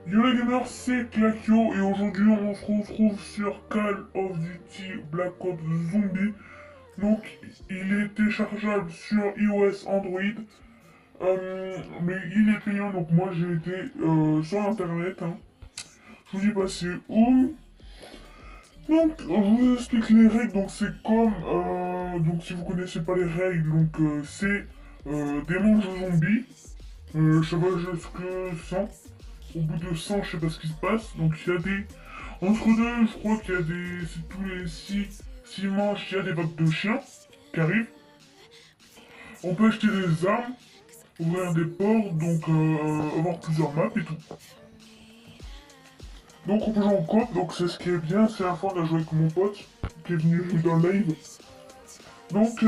Yo les gamers, c'est Klakio et aujourd'hui on se retrouve sur Call of Duty Black Ops Zombie. Donc il est téléchargeable sur iOS, Android, mais il est payant donc moi j'ai été sur internet. Je vous dis pas c'est où. Donc je vous explique les règles, donc c'est comme, donc si vous connaissez pas les règles, donc c'est des manches de zombies, je sais pas jusque 100. Au bout de 100, je sais pas ce qui se passe. Donc il y a des. Entre deux, je crois qu'il y a des. C'est tous les 6 manches, il y a des vagues de chiens qui arrivent. On peut acheter des armes, ouvrir des ports, donc avoir plusieurs maps et tout. Donc on peut jouer en coop, donc c'est ce qui est bien, c'est la fois on a joué avec mon pote qui est venu jouer dans le live. Donc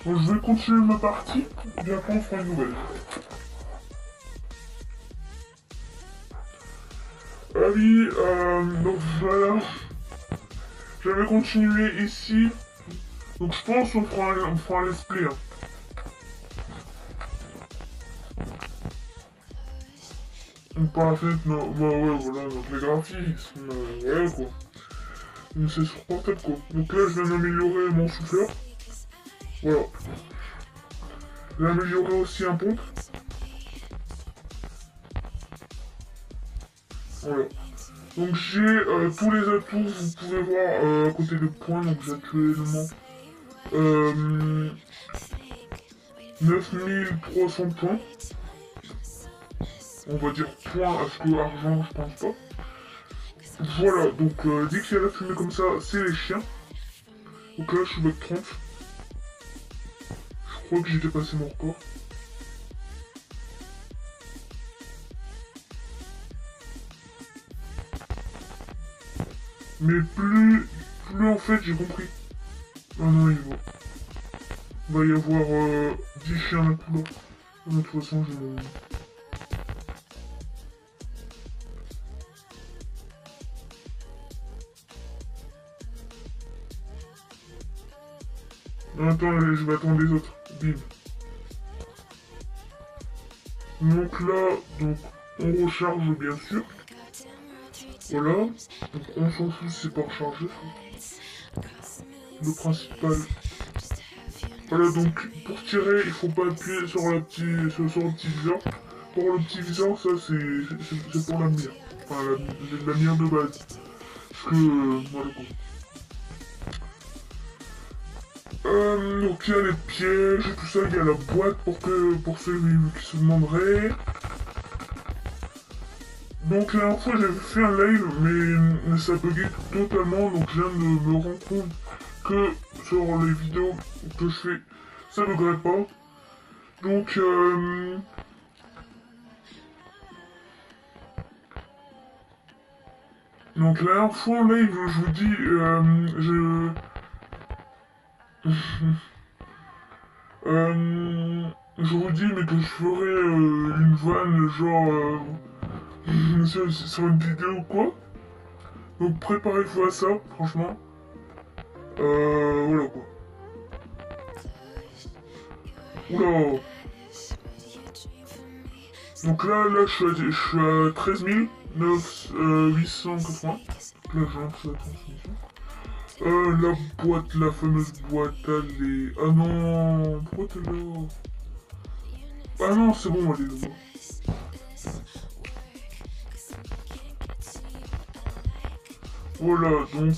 je vais continuer ma partie, et après on fera une nouvelle. Ah oui, donc voilà. J'avais continué ici. Donc je pense qu'on fera un let's play. Par la fenêtre, non, bah ouais, voilà, donc les graphismes, voilà quoi. Mais c'est sur portable quoi. Donc là, je viens d'améliorer mon souffleur. Voilà. J'ai amélioré aussi un pompe. Voilà. Donc j'ai tous les atouts, vous pouvez voir à côté de points, donc j'ai actuellement 9300 points. On va dire points, parce que argent, je pense pas. Voilà, donc dès qu'il y a la fumée comme ça, c'est les chiens. Donc là, je suis back 30. Je crois que j'ai dépassé mon record. Mais plus en fait, j'ai compris. Ah non, il va y avoir 10 chiens à la couleur. De toute façon, je... Attends, je vais attendre les autres. Bim. Donc là, donc on recharge bien sûr. Voilà. Donc on s'en fout, c'est pas rechargé. Le principal. Voilà, donc pour tirer, il faut pas appuyer sur le petit viseur. Pour le petit viseur, ça c'est pour la mire. Enfin, la mire de base. Parce que, voilà quoi. Donc il y a les pièges et tout ça, il y a la boîte pour ceux qui se demanderaient. Donc la dernière fois j'avais fait un live mais ça buguait totalement, donc je viens de me rendre compte que sur les vidéos que je fais ça buggerait pas. Donc donc la dernière fois en live je vous dis je vous dis mais que je ferai une vanne genre sur une vidéo ou quoi. Donc préparez-vous à ça, franchement. Voilà quoi. Oula. Donc là je suis à 13 880. Là j'ai un peu de transmission. La boîte, la fameuse boîte, elle est... Ah non, pourquoi t'es là? Ah non, c'est bon, elle est là. Voilà, donc...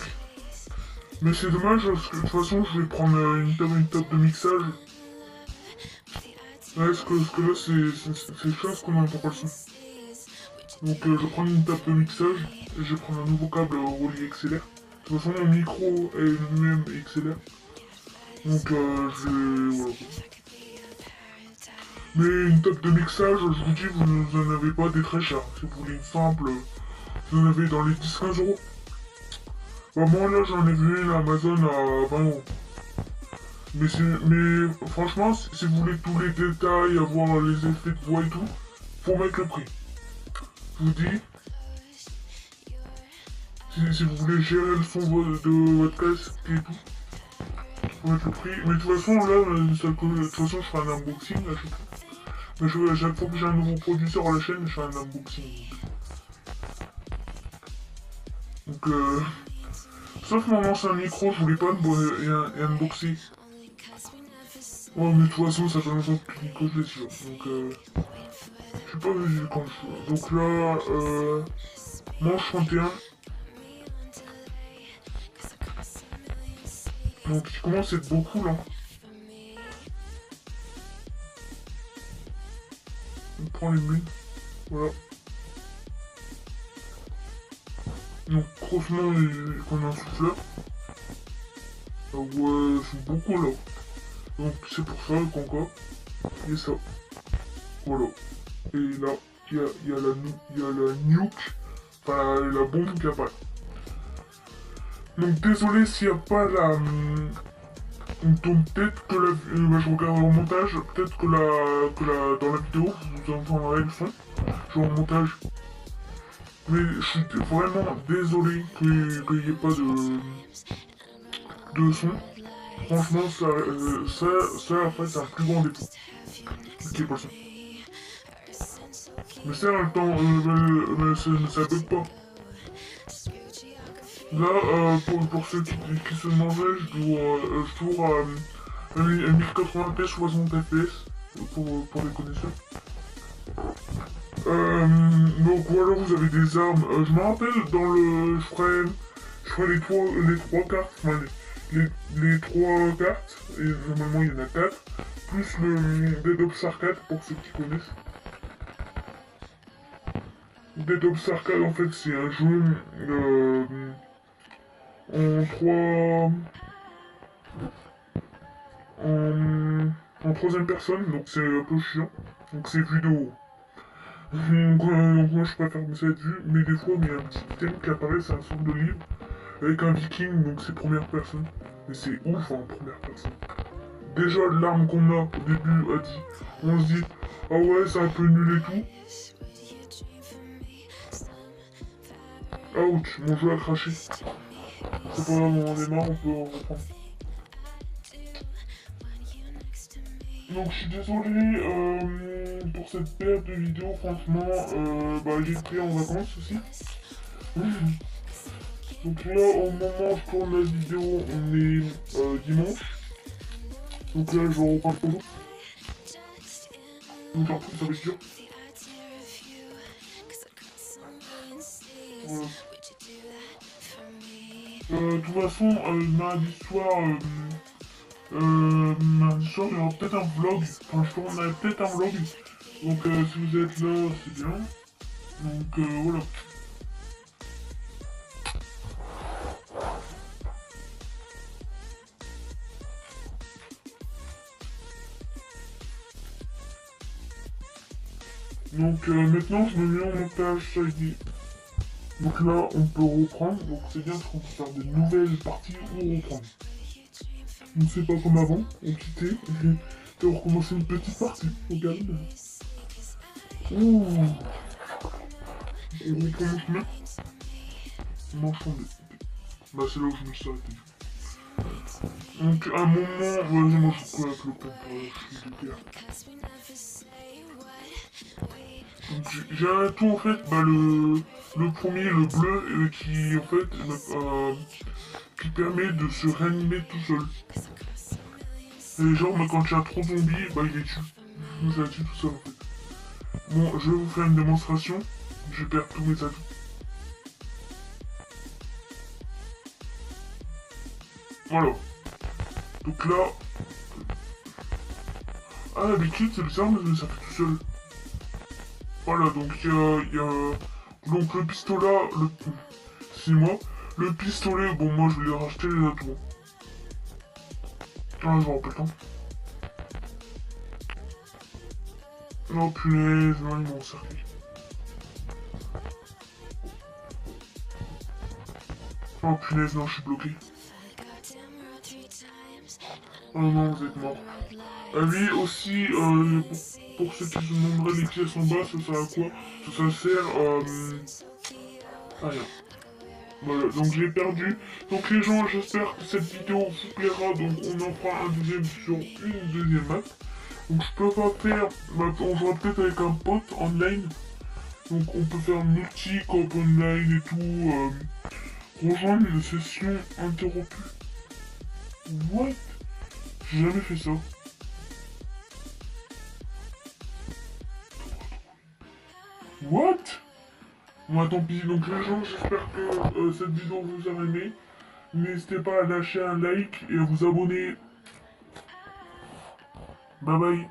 Mais c'est dommage, parce que de toute façon, je vais prendre une table de mixage. Ouais, parce que là, c'est chose qu'on n'entend pas le son. Donc, je vais prendre une table de mixage, et je vais prendre un nouveau câble relié XLR. De toute façon, mon micro est lui-même XLR. Donc, je vais... Voilà. Mais une table de mixage, je vous dis, vous n'en avez pas des très chers. Si vous voulez une simple, vous en avez dans les 10-15 euros. Bah moi là j'en ai vu une à Amazon à 20 euros. Mais franchement, si vous voulez tous les détails, avoir les effets de voix et tout, faut mettre le prix. Je vous dis, si vous voulez gérer le son de votre casque et tout, faut mettre le prix. Mais de toute façon là, de toute façon je ferai un unboxing à chaque fois. Mais chaque fois que j'ai un nouveau produit sur la chaîne, je fais un unboxing. Donc, sauf mon ancien micro, je voulais pas unboxer. Ouais, mais de toute façon, ça fait longtemps que je l'ai sur. Donc, je sais pas quand je... Donc là, manche 31. Donc, il commence à être beaucoup, là. On prend les mules. Voilà. Donc, franchement, on a un souffleur. Ah ouais, c'est beaucoup, là. Donc, c'est pour ça qu'encore, il y a ça. Voilà. Et là, il y a la nuke, enfin la bombe qui apparaît. Donc désolé s'il n'y a pas la... Donc peut-être que la... bah, je regarde en montage, peut-être que dans la vidéo, vous entendrez le son. Je vais en montage. Mais je suis vraiment désolé qu'il n'y ait pas de son. Franchement, ça après, c'est un plus grand défaut. Qui est pas le son. Mais ça, en même temps, ça bug pas. Là, pour ceux qui se demandaient, je tourne à 1080p 60 fps pour les connaisseurs. Donc voilà, vous avez des armes. Je me rappelle dans le... Je ferai les trois cartes, enfin les trois cartes, et normalement il y en a 4, plus le Dead Ops Arcade pour ceux qui connaissent. Dead Ops Arcade en fait c'est un jeu en troisième personne, donc c'est un peu chiant. Donc c'est vidéo. Donc moi je préfère cette vue, mais des fois il y a un petit thème qui apparaît, c'est un sorte de livre avec un viking, donc c'est première personne. Mais c'est ouf en première personne. Déjà l'arme qu'on a au début a dit, on se dit ah ouais c'est un peu nul et tout. Ouch, mon jeu a craché. C'est pas grave, on en est marre, on peut en reprendre. Donc je suis désolé pour cette perte de vidéo, franchement, j'étais en vacances aussi. Donc là, au moment où je tourne la vidéo, on est dimanche. Donc là, je reprends le photo. Donc après, ça va être dur. Voilà. De toute façon, mardi soir, il y aura peut-être un vlog. Enfin, je tournerai peut-être un vlog. Donc si vous êtes là, c'est bien. Donc voilà. Donc maintenant je me mets en montage, ça y est. Donc là on peut reprendre, donc c'est bien parce qu'on peut faire des nouvelles parties ou reprendre. Donc c'est pas comme avant, on quittait et on recommençait une petite partie, regarde. Ouh. On recommence maintenant. Manchon de... Bah c'est là où je me suis arrêté. Donc à un moment, vas-y moi je colle avec le compte, je suis de guerre. J'ai un tout en fait, le premier, le bleu, qui en fait qui permet de se réanimer tout seul. Et genre quand il y a trop de zombies, il les tue. Ça les tue tout seul en fait. Bon, je vais vous faire une démonstration, je vais perdre tous mes atouts. Voilà. Donc là... Ah d'habitude c'est bizarre mais ça fait tout seul. Voilà, donc il y a... Donc le pistolet, c'est moi. Le pistolet, bon moi je vais les racheter les atouts. Ah, je me rappelle pas. Oh punaise, non, ils m'ont encerclé. Oh punaise, non, je suis bloqué. Oh non, vous êtes mort. Lui aussi, pour ceux qui se demanderaient les pièces en bas, ça sert à quoi? Ça sert à rien. Voilà, donc j'ai perdu. Donc les gens, j'espère que cette vidéo vous plaira. Donc on en fera un deuxième sur une deuxième map. Donc je peux pas faire, on jouera peut-être avec un pote online. Donc on peut faire multi-coop online et tout. Rejoindre une session interrompue. What? J'ai jamais fait ça. What? Moi tant pis, donc les gens, j'espère que cette vidéo vous a aimé. N'hésitez pas à lâcher un like et à vous abonner. Bye bye.